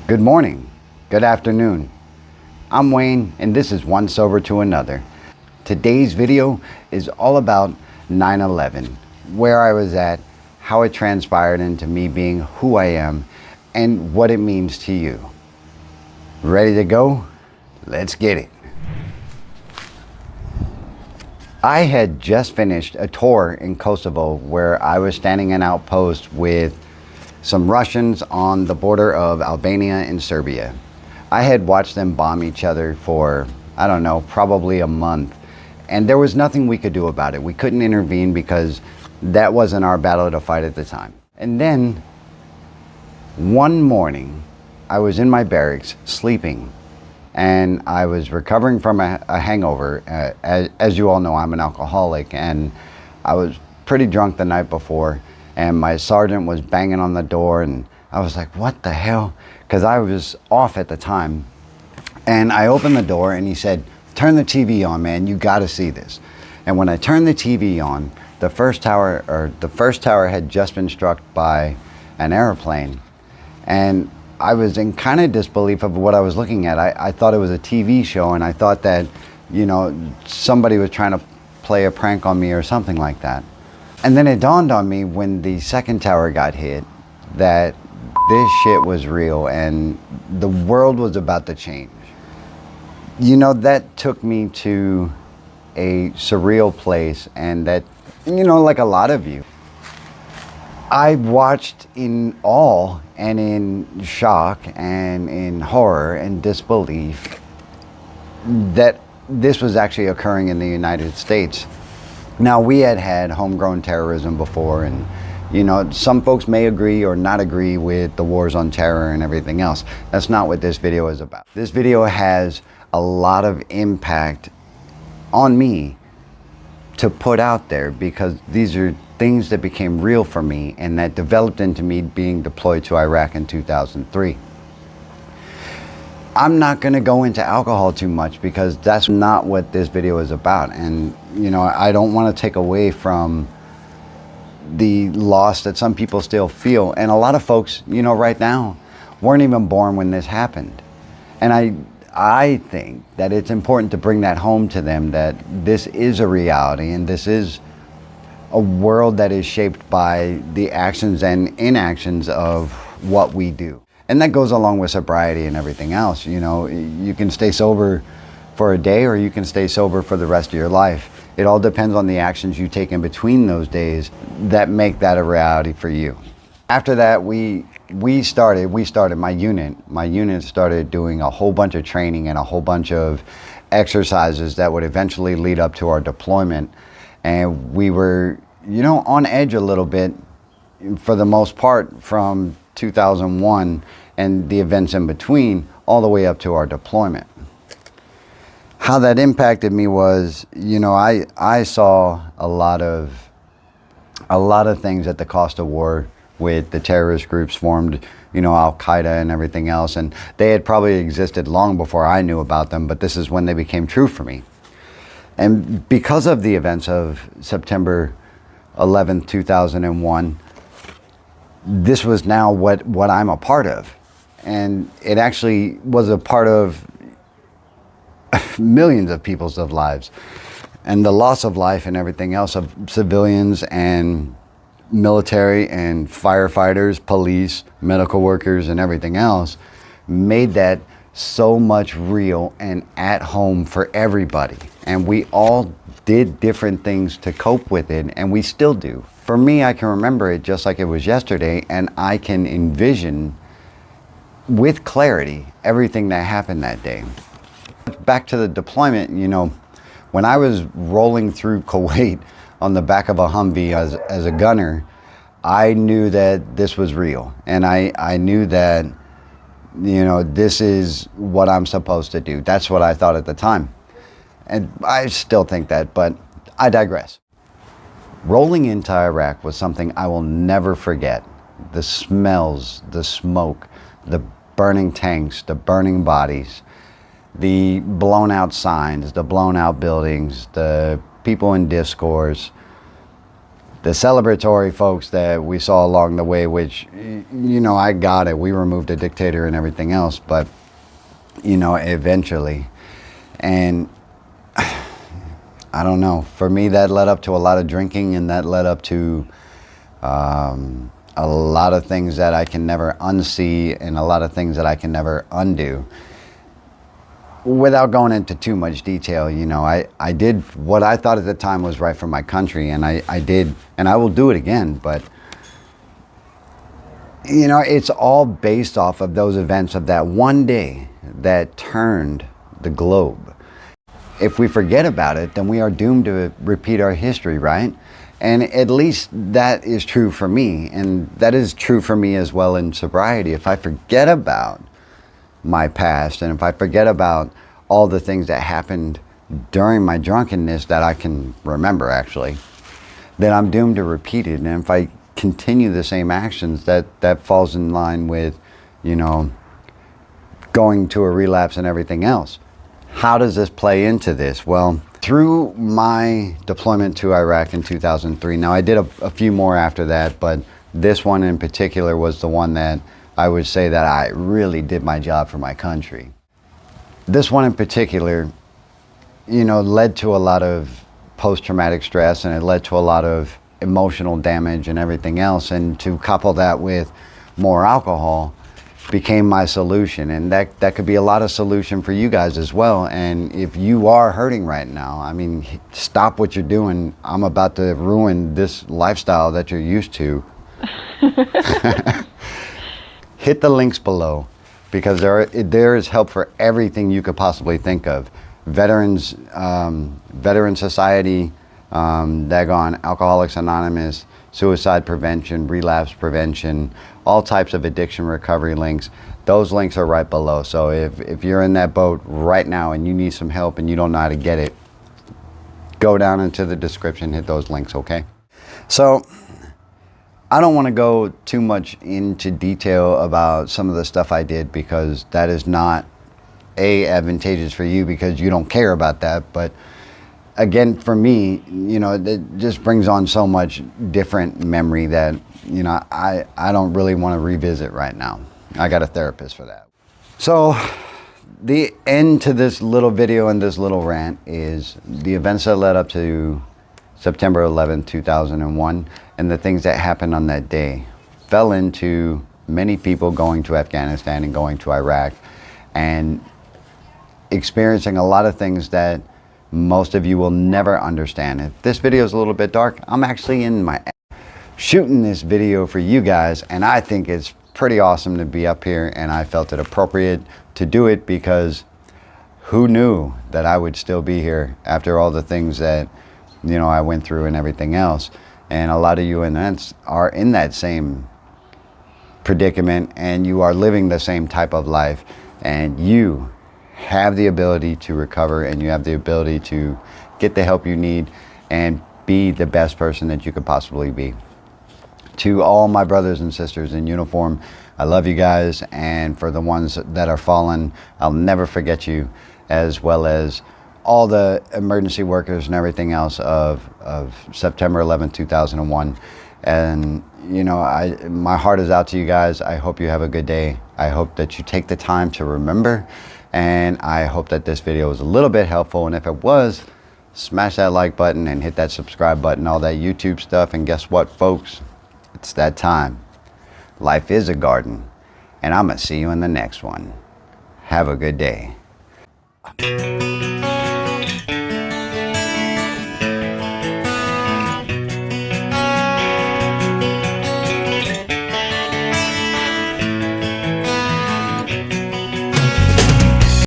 Good morning, good afternoon. I'm Wayne, and this is One Sober to Another. Today's video is all about 9/11, where I was at, how it transpired into me being who I am, and what it means to you. Ready to go? Let's get it. I had just finished a tour in Kosovo where I was standing an outpost with some Russians on the border of Albania and Serbia. I had watched them bomb each other for, I don't know, probably a month. And there was nothing we could do about it. We couldn't intervene because that wasn't our battle to fight at the time. And then one morning, I was in my barracks sleeping, and I was recovering from a hangover. As you all know, I'm an alcoholic, and I was pretty drunk the night before, and my sergeant was banging on the door, and I was like, what the hell? Because I was off at the time. And I opened the door, and he said, turn the TV on, man, you gotta see this. And when I turned the TV on, the first tower had just been struck by an airplane. And I was in kind of disbelief of what I was looking at. I thought it was a TV show, and I thought that, you know, somebody was trying to play a prank on me or something like that. And then it dawned on me when the second tower got hit that this shit was real and the world was about to change. You know, that took me to a surreal place, and that, you know, like a lot of you, I watched in awe and in shock and in horror and disbelief that this was actually occurring in the United States. Now, we had homegrown terrorism before, and, you know, some folks may agree or not agree with the wars on terror and everything else. That's not what this video is about. This video has a lot of impact on me to put out there, because these are things that became real for me and that developed into me being deployed to Iraq in 2003. I'm not going to go into alcohol too much because that's not what this video is about. And, you know, I don't want to take away from the loss that some people still feel. And a lot of folks, you know, right now weren't even born when this happened. And I think that it's important to bring that home to them, that this is a reality and this is a world that is shaped by the actions and inactions of what we do. And that goes along with sobriety and everything else. You know, you can stay sober for a day or you can stay sober for the rest of your life. It all depends on the actions you take in between those days that make that a reality for you. After that, we started, my unit started doing a whole bunch of training and a whole bunch of exercises that would eventually lead up to our deployment. And we were, you know, on edge a little bit for the most part from 2001 and the events in between all the way up to our deployment. How that impacted me was, you know, I saw a lot of things at the cost of war with the terrorist groups formed, you know, Al-Qaeda and everything else, and they had probably existed long before I knew about them, but this is when they became true for me. And because of the events of September 11th, 2001, this was now what I'm a part of. And it actually was a part of millions of people's lives. And the loss of life and everything else of civilians and military and firefighters, police, medical workers, and everything else made that so much real and at home for everybody. And we all did different things to cope with it, and we still do. For me, I can remember it just like it was yesterday, and I can envision with clarity everything that happened that day. Back to the deployment, you know, when I was rolling through Kuwait on the back of a Humvee as a gunner, I knew that this was real. And I knew that, you know, this is what I'm supposed to do. That's what I thought at the time. And I still think that, but I digress. Rolling into Iraq was something I will never forget. The smells, the smoke, the burning tanks, the burning bodies, the blown out signs, the blown out buildings, the people in discourse, the celebratory folks that we saw along the way, which, you know, I got it. We removed a dictator and everything else, but, you know, eventually. And I don't know. For me, that led up to a lot of drinking, and that led up to a lot of things that I can never unsee and a lot of things that I can never undo. Without going into too much detail, you know, I did what I thought at the time was right for my country, and I did, and I will do it again, but, you know, it's all based off of those events of that one day that turned the globe. If we forget about it, then we are doomed to repeat our history, right? And at least that is true for me, and that is true for me as well in sobriety. If I forget about my past, and if I forget about all the things that happened during my drunkenness that I can remember actually, then I'm doomed to repeat it. And if I continue the same actions, that falls in line with, you know, going to a relapse and everything else. How does this play into this? Well, through my deployment to Iraq in 2003, now I did a few more after that, but this one in particular was the one that I would say that I really did my job for my country. This one in particular, you know, led to a lot of post-traumatic stress, and it led to a lot of emotional damage and everything else. And to couple that with more alcohol became my solution. And that could be a lot of solution for you guys as well. And if you are hurting right now, I mean, stop what you're doing. I'm about to ruin this lifestyle that you're used to. Hit the links below, because there is help for everything you could possibly think of. Veteran Society, daggone Alcoholics Anonymous, suicide prevention, relapse prevention, all types of addiction recovery links. Those links are right below. So if you're in that boat right now and you need some help and you don't know how to get it, go down into the description, hit those links, okay? So I don't want to go too much into detail about some of the stuff I did, because that is not advantageous for you, because you don't care about that. But again, for me, you know, it just brings on so much different memory that, you know, I don't really want to revisit right now. I got a therapist for that. So the end to this little video and this little rant is the events that led up to September 11th, 2001, and the things that happened on that day fell into many people going to Afghanistan and going to Iraq and experiencing a lot of things that most of you will never understand. If this video is a little bit dark, I'm actually in my shooting this video for you guys, and I think it's pretty awesome to be up here, and I felt it appropriate to do it, because who knew that I would still be here after all the things that, you know, I went through and everything else. And a lot of you are in that same predicament, and you are living the same type of life, and you have the ability to recover, and you have the ability to get the help you need and be the best person that you could possibly be. To all my brothers and sisters in uniform, I love you guys, and for the ones that are fallen, I'll never forget you, as well as all the emergency workers and everything else of September 11th, 2001. And, you know, my heart is out to you guys. I hope you have a good day. I hope that you take the time to remember, and I hope that this video was a little bit helpful. And if it was, smash that like button and hit that subscribe button, all that YouTube stuff. And guess what, folks? It's that time. Life is a garden, and I'm gonna see you in the next one. Have a good day.